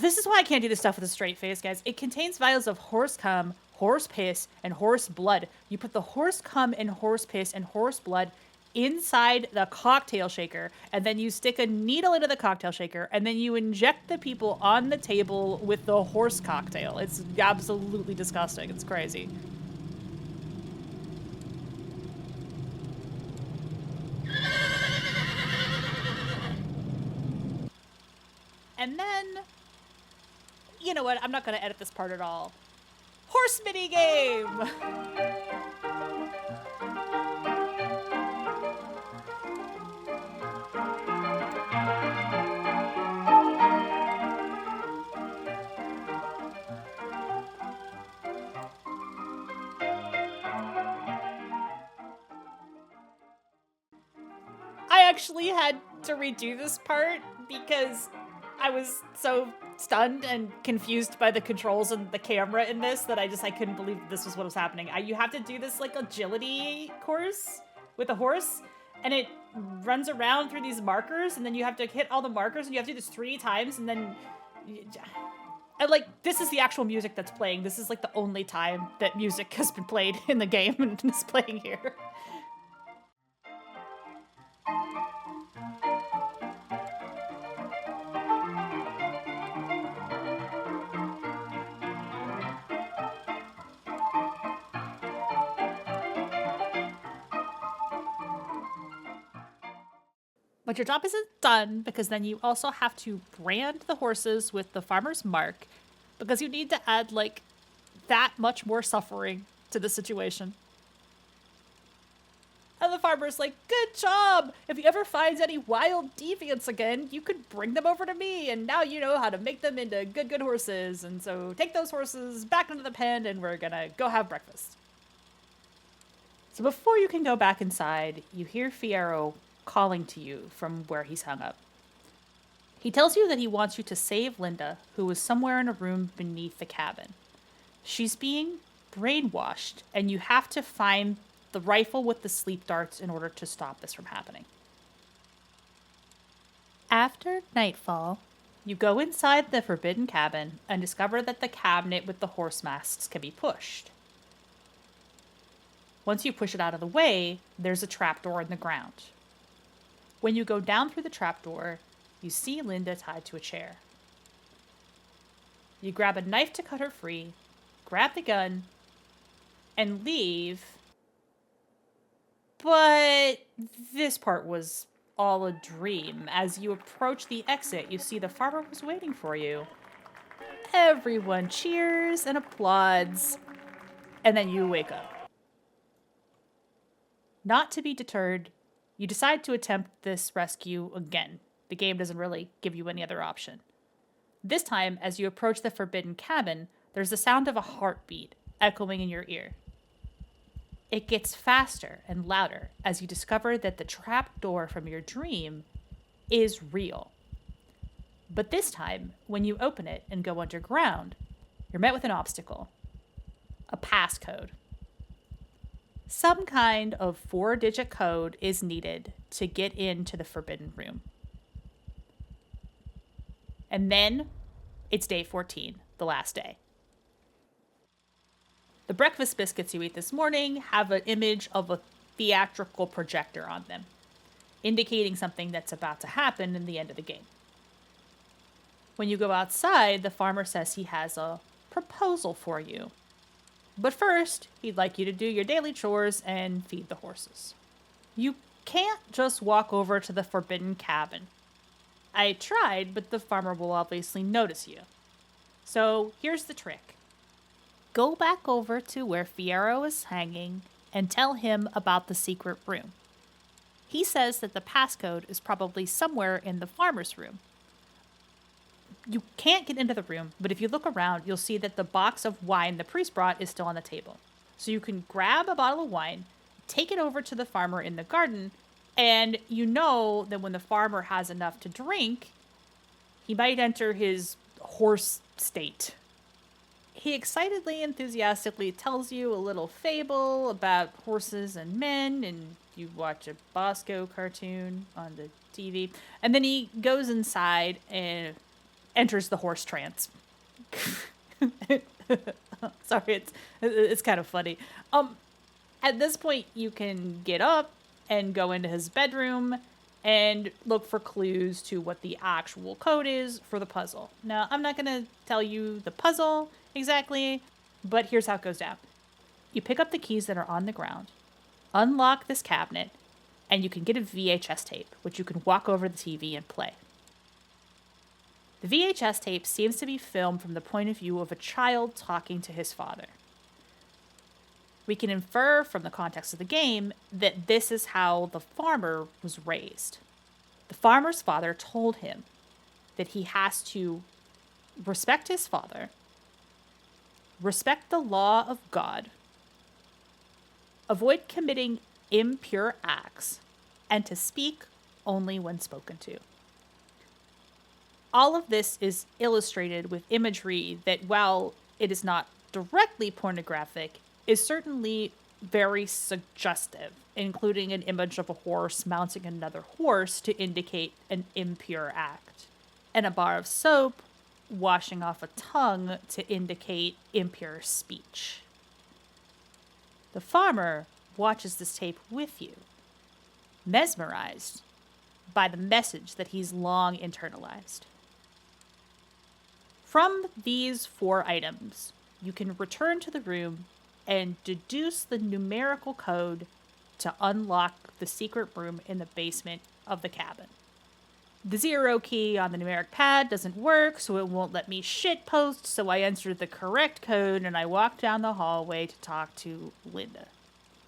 This is why I can't do this stuff with a straight face, guys. It contains vials of horse cum, horse piss, and horse blood. You put the horse cum and horse piss and horse blood inside the cocktail shaker, and then you stick a needle into the cocktail shaker, and then you inject the people on the table with the horse cocktail. It's absolutely disgusting. It's crazy. And then, you know what? I'm not going to edit this part at all. Horse mini game! I actually had to redo this part because I was so stunned and confused by the controls and the camera in this that I couldn't believe this was what was happening. You have to do this like agility course with a horse, and it runs around through these markers, and then you have to hit all the markers, and you have to do this 3 times, and then... And this is the actual music that's playing. This is like the only time that music has been played in the game and is playing here. But your job isn't done, because then you also have to brand the horses with the farmer's mark, because you need to add, that much more suffering to the situation. And the farmer's like, good job! If he ever finds any wild deviants again, you could bring them over to me, and now you know how to make them into good horses. And so take those horses back into the pen, and we're gonna go have breakfast. So before you can go back inside, you hear Fierro calling to you from where he's hung up. He tells you that he wants you to save Linda, who is somewhere in a room beneath the cabin. She's being brainwashed, and you have to find the rifle with the sleep darts in order to stop this from happening. After nightfall, you go inside the forbidden cabin and discover that the cabinet with the horse masks can be pushed. Once you push it out of the way, there's a trapdoor in the ground. When you go down through the trapdoor, you see Linda tied to a chair. You grab a knife to cut her free, grab the gun, and leave. But this part was all a dream. As you approach the exit, you see the farmer was waiting for you. Everyone cheers and applauds, and then you wake up. Not to be deterred, you decide to attempt this rescue again. The game doesn't really give you any other option. This time, as you approach the forbidden cabin, there's the sound of a heartbeat echoing in your ear. It gets faster and louder as you discover that the trap door from your dream is real. But this time, when you open it and go underground, you're met with an obstacle. A passcode. Some kind of 4-digit code is needed to get into the forbidden room. And then it's day 14, the last day. The breakfast biscuits you ate this morning have an image of a theatrical projector on them, indicating something that's about to happen in the end of the game. When you go outside, the farmer says he has a proposal for you. But first, he'd like you to do your daily chores and feed the horses. You can't just walk over to the forbidden cabin. I tried, but the farmer will obviously notice you. So here's the trick. Go back over to where Fierro is hanging and tell him about the secret room. He says that the passcode is probably somewhere in the farmer's room. You can't get into the room, but if you look around, you'll see that the box of wine the priest brought is still on the table. So you can grab a bottle of wine, take it over to the farmer in the garden, and you know that when the farmer has enough to drink, he might enter his horse state. He excitedly, enthusiastically tells you a little fable about horses and men, and you watch a Bosco cartoon on the TV, and then he goes inside and enters the horse trance. Sorry, it's kind of funny. At this point, you can get up and go into his bedroom and look for clues to what the actual code is for the puzzle. Now, I'm not going to tell you the puzzle exactly, but here's how it goes down. You pick up the keys that are on the ground, unlock this cabinet, and you can get a VHS tape, which you can walk over the TV and play. The VHS tape seems to be filmed from the point of view of a child talking to his father. We can infer from the context of the game that this is how the farmer was raised. The farmer's father told him that he has to respect his father, respect the law of God, avoid committing impure acts, and to speak only when spoken to. All of this is illustrated with imagery that, while it is not directly pornographic, is certainly very suggestive, including an image of a horse mounting another horse to indicate an impure act, and a bar of soap washing off a tongue to indicate impure speech. The farmer watches this tape with you, mesmerized by the message that he's long internalized. From these 4 items, you can return to the room and deduce the numerical code to unlock the secret room in the basement of the cabin. The 0 key on the numeric pad doesn't work, so it won't let me shitpost, so I entered the correct code and I walk down the hallway to talk to Linda.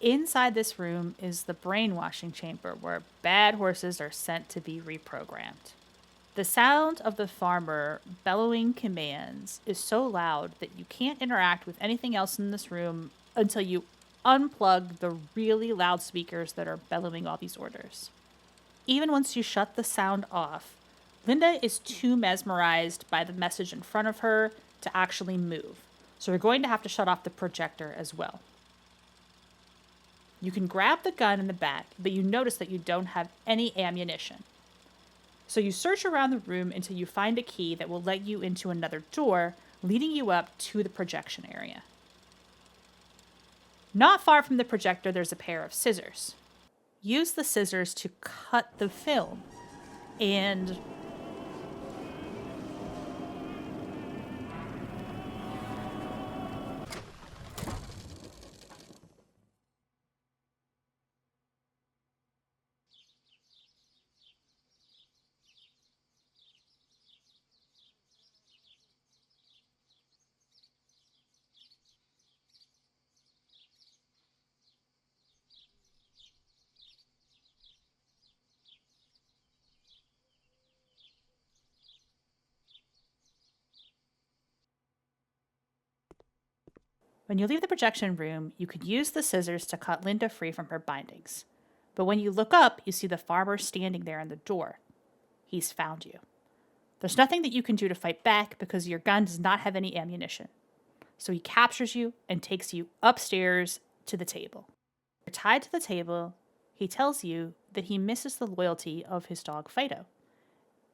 Inside this room is the brainwashing chamber where bad horses are sent to be reprogrammed. The sound of the farmer bellowing commands is so loud that you can't interact with anything else in this room until you unplug the really loud speakers that are bellowing all these orders. Even once you shut the sound off, Linda is too mesmerized by the message in front of her to actually move, so you're going to have to shut off the projector as well. You can grab the gun in the back, but you notice that you don't have any ammunition. So you search around the room until you find a key that will let you into another door, leading you up to the projection area. Not far from the projector, there's a pair of scissors. Use the scissors to cut the film, and when you leave the projection room, you could use the scissors to cut Linda free from her bindings. But when you look up, you see the farmer standing there in the door. He's found you. There's nothing that you can do to fight back because your gun does not have any ammunition. So he captures you and takes you upstairs to the table. You're tied to the table. He tells you that he misses the loyalty of his dog Fido,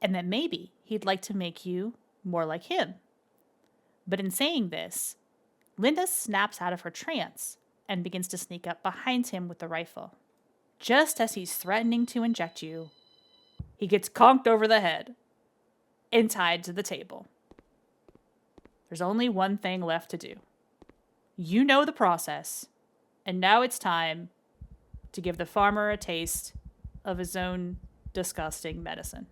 and that maybe he'd like to make you more like him. But in saying this, Linda snaps out of her trance and begins to sneak up behind him with the rifle. Just as he's threatening to inject you, he gets conked over the head and tied to the table. There's only one thing left to do. You know the process, and now it's time to give the farmer a taste of his own disgusting medicine.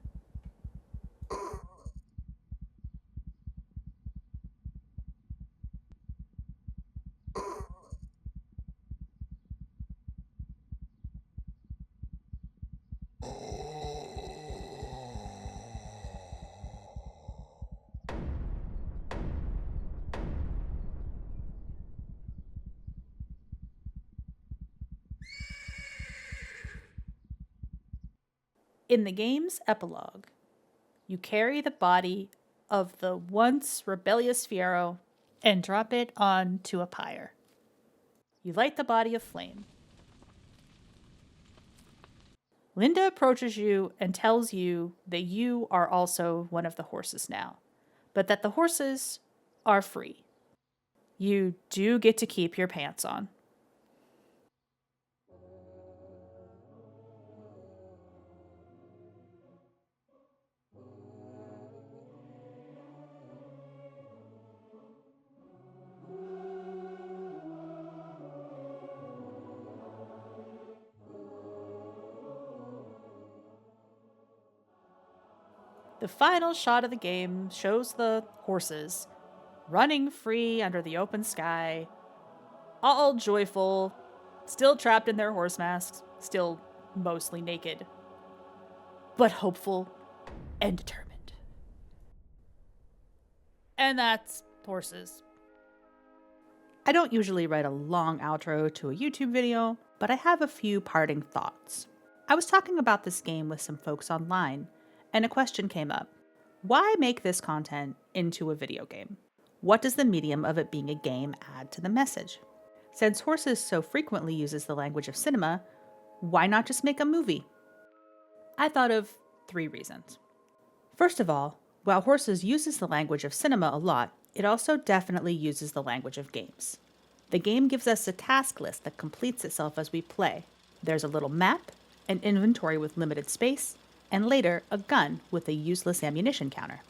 In the game's epilogue, you carry the body of the once rebellious Fiero and drop it onto a pyre. You light the body aflame. Linda approaches you and tells you that you are also one of the horses now, but that the horses are free. You do get to keep your pants on. The final shot of the game shows the horses running free under the open sky, all joyful, still trapped in their horse masks, still mostly naked, but hopeful and determined. And that's horses. I don't usually write a long outro to a YouTube video, but I have a few parting thoughts. I was talking about this game with some folks online, and a question came up. Why make this content into a video game? What does the medium of it being a game add to the message? Since Horses so frequently uses the language of cinema, why not just make a movie? I thought of 3 reasons. First of all, while Horses uses the language of cinema a lot, it also definitely uses the language of games. The game gives us a task list that completes itself as we play. There's a little map, an inventory with limited space, and later, a gun with a useless ammunition counter.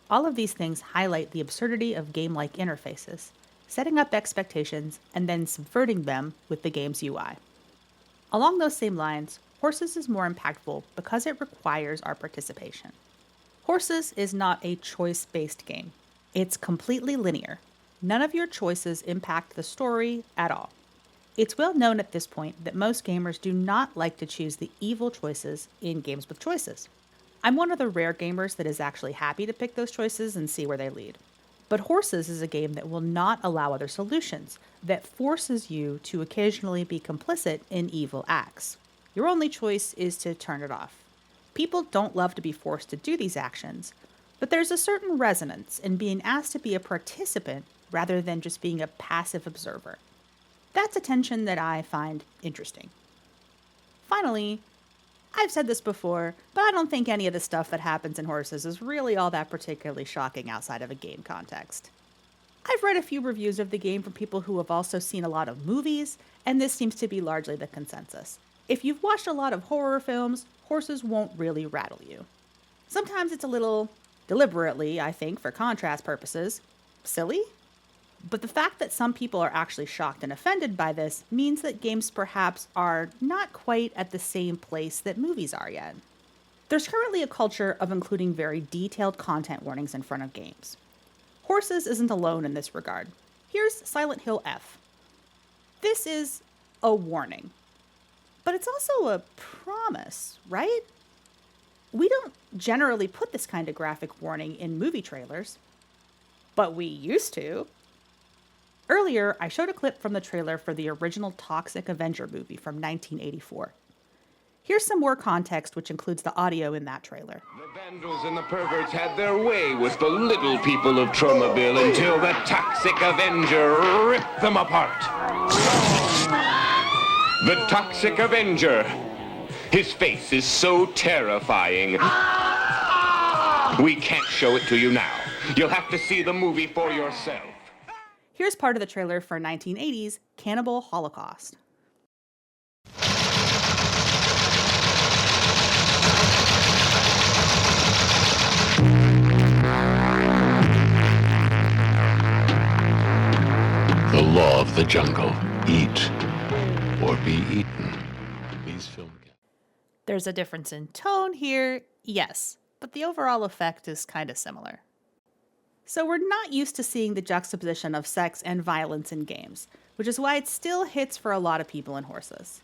All of these things highlight the absurdity of game-like interfaces, setting up expectations and then subverting them with the game's UI. Along those same lines, Horses is more impactful because it requires our participation. Horses is not a choice-based game. It's completely linear. None of your choices impact the story at all. It's well known at this point that most gamers do not like to choose the evil choices in games with choices. I'm one of the rare gamers that is actually happy to pick those choices and see where they lead. But Horses is a game that will not allow other solutions, that forces you to occasionally be complicit in evil acts. Your only choice is to turn it off. People don't love to be forced to do these actions, but there's a certain resonance in being asked to be a participant rather than just being a passive observer. That's a tension that I find interesting. Finally, I've said this before, but I don't think any of the stuff that happens in horses is really all that particularly shocking outside of a game context. I've read a few reviews of the game from people who have also seen a lot of movies, and this seems to be largely the consensus. If you've watched a lot of horror films, horses won't really rattle you. Sometimes it's a little, deliberately, I think, for contrast purposes, silly. But the fact that some people are actually shocked and offended by this means that games perhaps are not quite at the same place that movies are yet. There's currently a culture of including very detailed content warnings in front of games. Horses isn't alone in this regard. Here's Silent Hill F. This is a warning. But it's also a promise, right? We don't generally put this kind of graphic warning in movie trailers, but we used to. Earlier, I showed a clip from the trailer for the original Toxic Avenger movie from 1984. Here's some more context, which includes the audio in that trailer. The vandals and the perverts had their way with the little people of Tromaville until the Toxic Avenger ripped them apart. The Toxic Avenger. His face is so terrifying. We can't show it to you now. You'll have to see the movie for yourself. Here's part of the trailer for 1980's Cannibal Holocaust. The law of the jungle. Eat or be eaten. These film. There's a difference in tone here, yes, but the overall effect is kind of similar. So we're not used to seeing the juxtaposition of sex and violence in games, which is why it still hits for a lot of people in horses.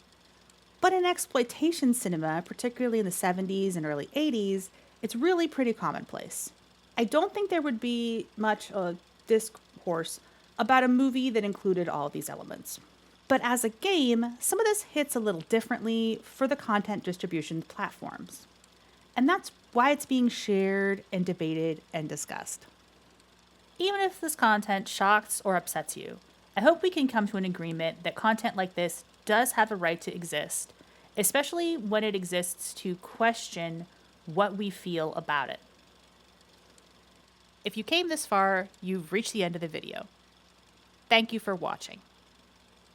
But in exploitation cinema, particularly in the 70s and early 80s, it's really pretty commonplace. I don't think there would be much discourse about a movie that included all of these elements. But as a game, some of this hits a little differently for the content distribution platforms. And that's why it's being shared and debated and discussed. Even if this content shocks or upsets you, I hope we can come to an agreement that content like this does have a right to exist, especially when it exists to question what we feel about it. If you came this far, you've reached the end of the video. Thank you for watching.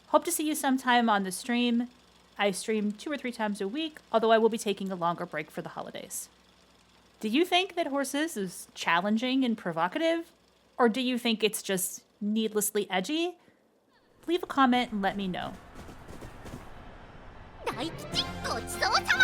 Hope to see you sometime on the stream. I stream 2 or 3 times a week, although I will be taking a longer break for the holidays. Do you think that Horses is challenging and provocative? Or do you think it's just needlessly edgy? Leave a comment and let me know. 大吉ごちそうさま